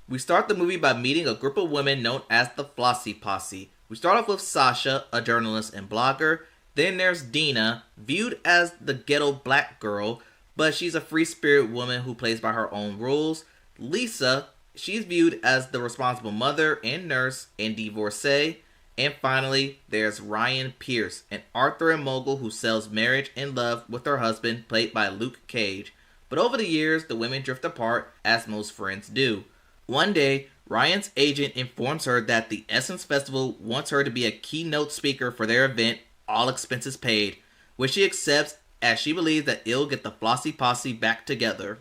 We start the movie by meeting a group of women known as the Flossy Posse. We start off with Sasha, a journalist and blogger. Then there's Dina, viewed as the ghetto black girl, but she's a free spirit woman who plays by her own rules. Lisa, she's viewed as the responsible mother and nurse and divorcee. And finally, there's Ryan Pierce, an Arthur and mogul who sells marriage and love with her husband, played by Luke Cage. But over the years, the women drift apart, as most friends do. One day, Ryan's agent informs her that the Essence Festival wants her to be a keynote speaker for their event, all expenses paid, which she accepts as she believes that it'll get the Flossy Posse back together.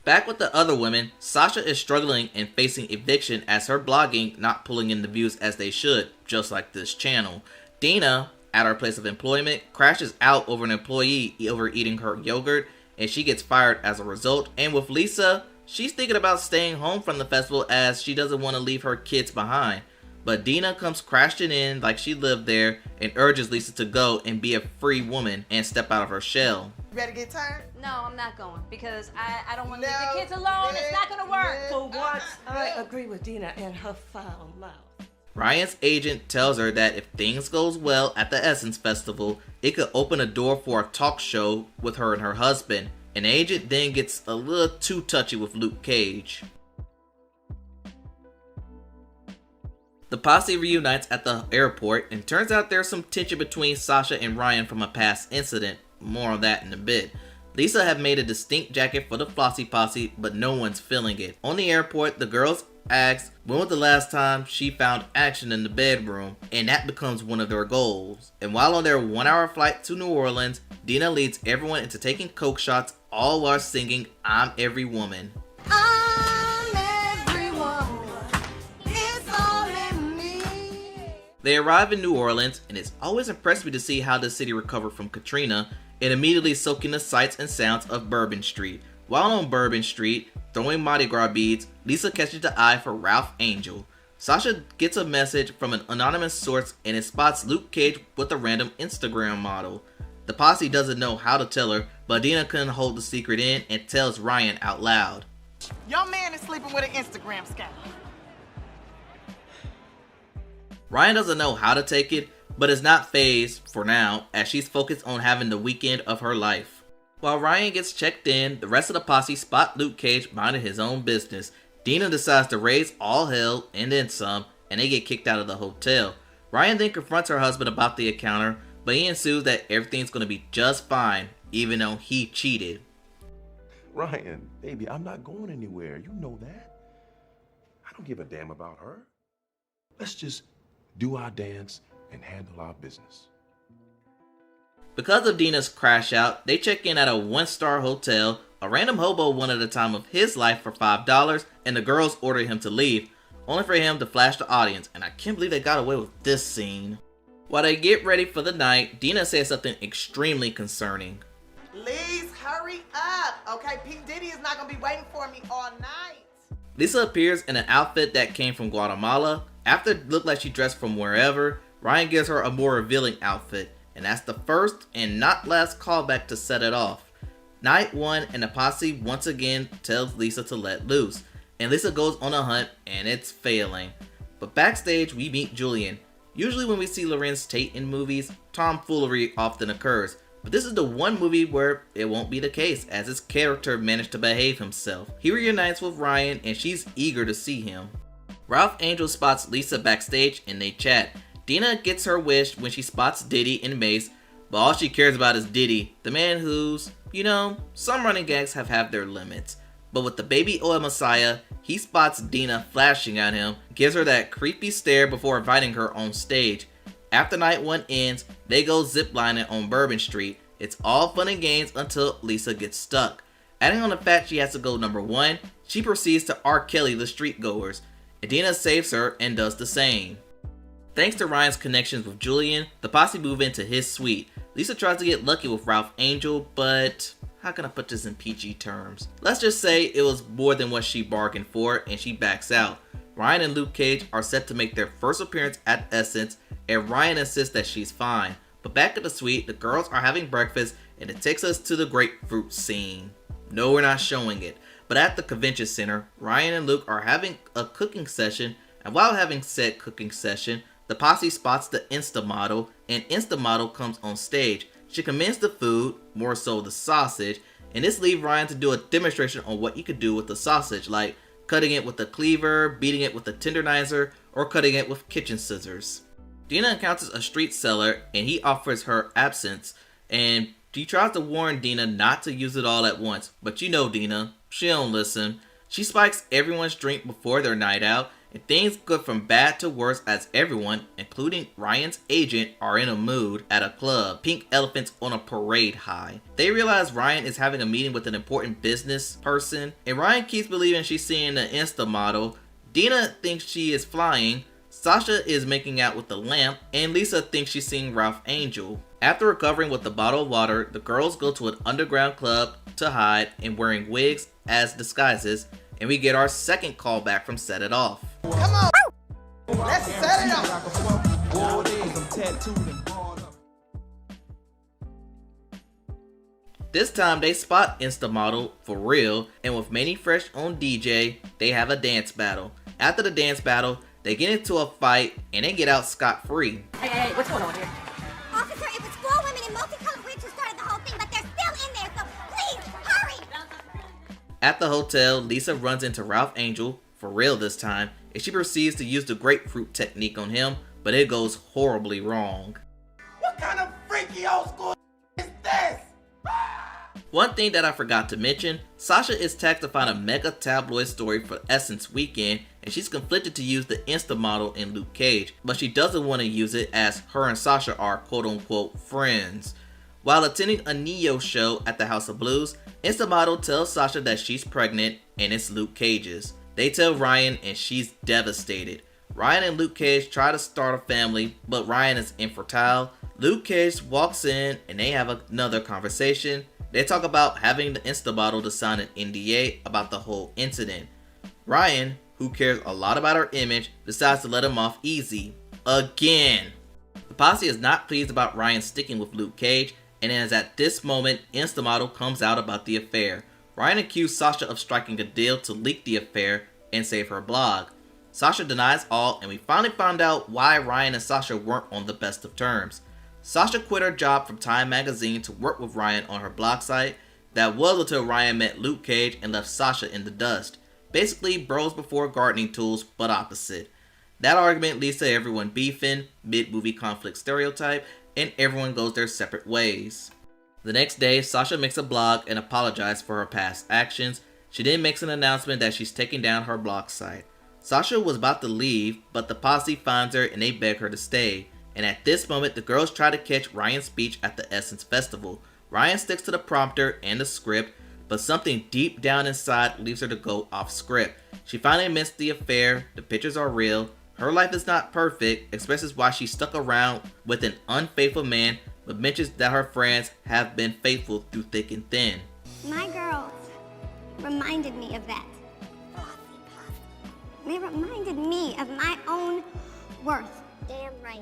Back with the other women, Sasha is struggling and facing eviction as her blogging not pulling in the views as they should, just like this channel. Dina, at her place of employment, crashes out over an employee overeating her yogurt, and she gets fired as a result. And with Lisa, she's thinking about staying home from the festival as she doesn't want to leave her kids behind. But Dina comes crashing in like she lived there and urges Lisa to go and be a free woman and step out of her shell. You ready to get turned? No, I'm not going because I don't want to leave the kids alone. It's not going to work. For once, I agree with Dina and her foul mouth. Ryan's agent tells her that if things goes well at the Essence Festival, it could open a door for a talk show with her and her husband. An agent then gets a little too touchy with Luke Cage. The posse reunites at the airport, and turns out there's some tension between Sasha and Ryan from a past incident. More on that in a bit. Lisa have made a distinct jacket for the Flossy Posse, but no one's feeling it. On the airport, the girls ask when was the last time she found action in the bedroom, and that becomes one of their goals. And while on their 1-hour flight to New Orleans, Dina leads everyone into taking coke shots, all while singing I'm Every Woman. They arrive in New Orleans, and it's always impressed me to see how the city recovered from Katrina, and immediately soak in the sights and sounds of Bourbon Street. While on Bourbon Street, throwing Mardi Gras beads, Lisa catches the eye for Ralph Angel. Sasha gets a message from an anonymous source, and it spots Luke Cage with a random Instagram model. The posse doesn't know how to tell her, but Dina couldn't hold the secret in and tells Ryan out loud. Your man is sleeping with an Instagram scout. Ryan doesn't know how to take it, but is not fazed for now, as she's focused on having the weekend of her life. While Ryan gets checked in, the rest of the posse spot Luke Cage minding his own business. Dina decides to raise all hell and then some, and they get kicked out of the hotel. Ryan then confronts her husband about the encounter, but he ensues that everything's going to be just fine, even though he cheated. Ryan, baby, I'm not going anywhere. You know that. I don't give a damn about her. Let's just do our dance and handle our business. Because of Dina's crash out, they check in at a 1-star hotel. A random hobo wanted the time of his life for $5, and the girls order him to leave, only for him to flash the audience, and I can't believe they got away with this scene. While they get ready for the night, Dina says something extremely concerning. Please hurry up, okay? P. Diddy is not gonna be waiting for me all night. Lisa appears in an outfit that came from Guatemala. After it looked like she dressed from wherever, Ryan gives her a more revealing outfit, and that's the first and not last callback to set it off. Night 1, and the posse once again tells Lisa to let loose, and Lisa goes on a hunt, and it's failing. But backstage, we meet Julian. Usually when we see Lorenz Tate in movies, tomfoolery often occurs, but this is the one movie where it won't be the case, as his character managed to behave himself. He reunites with Ryan, and she's eager to see him. Ralph Angel spots Lisa backstage, and they chat. Dina gets her wish when she spots Diddy and Mace, but all she cares about is Diddy, the man who's, some running gags have their limits. But with the baby oil messiah, he spots Dina flashing at him, gives her that creepy stare before inviting her on stage. After night 1 ends, they go ziplining on Bourbon Street. It's all fun and games until Lisa gets stuck. Adding on the fact she has to go number 1, she proceeds to R. Kelly the street goers. Dina saves her and does the same. Thanks to Ryan's connections with Julian, the posse move into his suite. Lisa tries to get lucky with Ralph Angel, but how can I put this in PG terms? Let's just say it was more than what she bargained for and she backs out. Ryan and Luke Cage are set to make their first appearance at Essence, and Ryan insists that she's fine. But back at the suite, the girls are having breakfast and it takes us to the grapefruit scene. No, we're not showing it. But at the convention center, Ryan and Luke are having a cooking session, and while having said cooking session, the posse spots the Insta model, and Insta model comes on stage. She commends the food, more so the sausage, and this leaves Ryan to do a demonstration on what you could do with the sausage, like cutting it with a cleaver, beating it with a tenderizer, or cutting it with kitchen scissors. Dina encounters a street seller and he offers her absinthe, and he tries to warn Dina not to use it all at once, but you know Dina, she don't listen. She spikes everyone's drink before their night out, and things go from bad to worse as everyone, including Ryan's agent, are in a mood at a club. Pink elephants on a parade high. They realize Ryan is having a meeting with an important business person, and Ryan keeps believing she's seeing the Insta model. Dina thinks she is flying. Sasha is making out with the lamp, and Lisa thinks she's seeing Ralph Angel. After recovering with a bottle of water, the girls go to an underground club to hide and wearing wigs as disguises, and we get our second callback from Set It Off. Come on, let's set it off. This time they spot Insta model for real, and with Manny Fresh on DJ, they have a dance battle. After the dance battle, they get into a fight and they get out scot-free. Hey, what's going on here? Officer, it was 4 women in multicolored wigs who started the whole thing, but they're still in there, so please, hurry! At the hotel, Lisa runs into Ralph Angel, for real this time, and she proceeds to use the grapefruit technique on him, but it goes horribly wrong. What kind of freaky old school is this? One thing that I forgot to mention, Sasha is tagged to find a mega tabloid story for Essence Weekend, and she's conflicted to use the Insta model in Luke Cage, but she doesn't want to use it as her and Sasha are quote-unquote friends. While attending a Neo show at the House of Blues, Insta model tells Sasha that she's pregnant and it's Luke Cage's. They tell Ryan and she's devastated. Ryan and Luke Cage try to start a family, but Ryan is infertile. Luke Cage walks in and they have another conversation. They talk about having the Insta model to sign an NDA about the whole incident. Ryan, who cares a lot about her image, decides to let him off easy. Again! The posse is not pleased about Ryan sticking with Luke Cage, and it is at this moment Insta model comes out about the affair. Ryan accused Sasha of striking a deal to leak the affair and save her blog. Sasha denies all, and we finally find out why Ryan and Sasha weren't on the best of terms. Sasha quit her job from Time magazine to work with Ryan on her blog site. That was until Ryan met Luke Cage and left Sasha in the dust. Basically, bros before gardening tools, but opposite. That argument leads to everyone beefing, mid-movie conflict stereotype, and everyone goes their separate ways. The next day, Sasha makes a blog and apologizes for her past actions. She then makes an announcement that she's taking down her blog site. Sasha was about to leave, but the posse finds her and they beg her to stay. And at this moment, the girls try to catch Ryan's speech at the Essence Festival. Ryan sticks to the prompter and the script, but something deep down inside leaves her to go off script. She finally admits the affair, the pictures are real, her life is not perfect, expresses why she stuck around with an unfaithful man, but mentions that her friends have been faithful through thick and thin. My girls reminded me of that. They reminded me of my own worth. Damn right.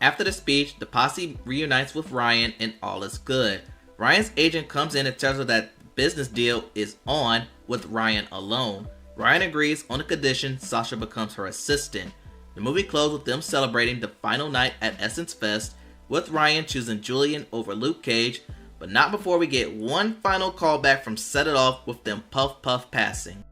After the speech, the posse reunites with Ryan and all is good. Ryan's agent comes in and tells her that the business deal is on with Ryan alone. Ryan agrees on the condition Sasha becomes her assistant. The movie closed with them celebrating the final night at Essence Fest, with Ryan choosing Julian over Luke Cage, but not before we get one final callback from Set It Off with them puff puff passing.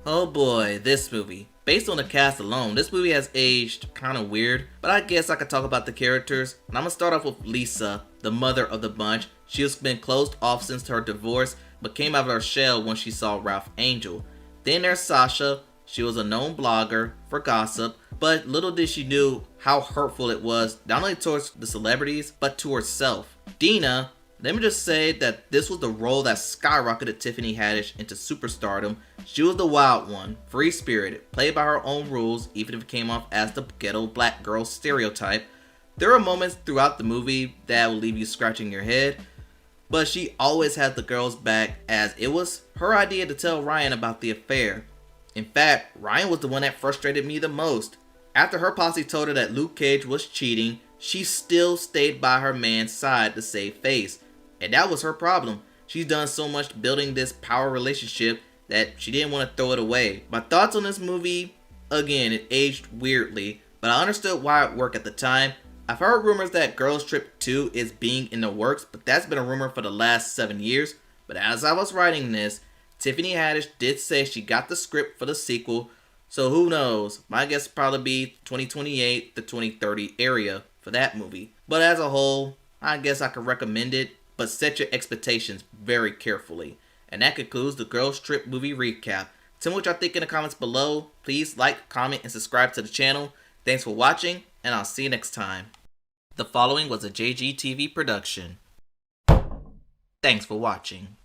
Oh boy, this movie. Based on the cast alone, this movie has aged kinda weird, but I guess I could talk about the characters. And I'm gonna start off with Lisa, the mother of the bunch. She has been closed off since her divorce, but came out of her shell when she saw Ralph Angel. Then there's Sasha. She was a known blogger for gossip, but little did she knew how hurtful it was, not only towards the celebrities, but to herself. Dina, let me just say that this was the role that skyrocketed Tiffany Haddish into superstardom. She was the wild one, free-spirited, played by her own rules, even if it came off as the ghetto black girl stereotype. There are moments throughout the movie that will leave you scratching your head, but she always had the girls' back as it was her idea to tell Ryan about the affair. In fact, Ryan was the one that frustrated me the most. After her posse told her that Luke Cage was cheating, she still stayed by her man's side to save face. And that was her problem. She's done so much building this power relationship that she didn't want to throw it away. My thoughts on this movie, again, it aged weirdly, but I understood why it worked at the time. I've heard rumors that Girls Trip 2 is being in the works, but that's been a rumor for the last 7 years. But as I was writing this, Tiffany Haddish did say she got the script for the sequel, so who knows? My guess would probably be 2028 to 2030 area for that movie. But as a whole, I guess I could recommend it, but set your expectations very carefully. And that concludes the Girls Trip movie recap. Tell me what y'all think in the comments below. Please like, comment, and subscribe to the channel. Thanks for watching, and I'll see you next time. The following was a JGTV production. Thanks for watching.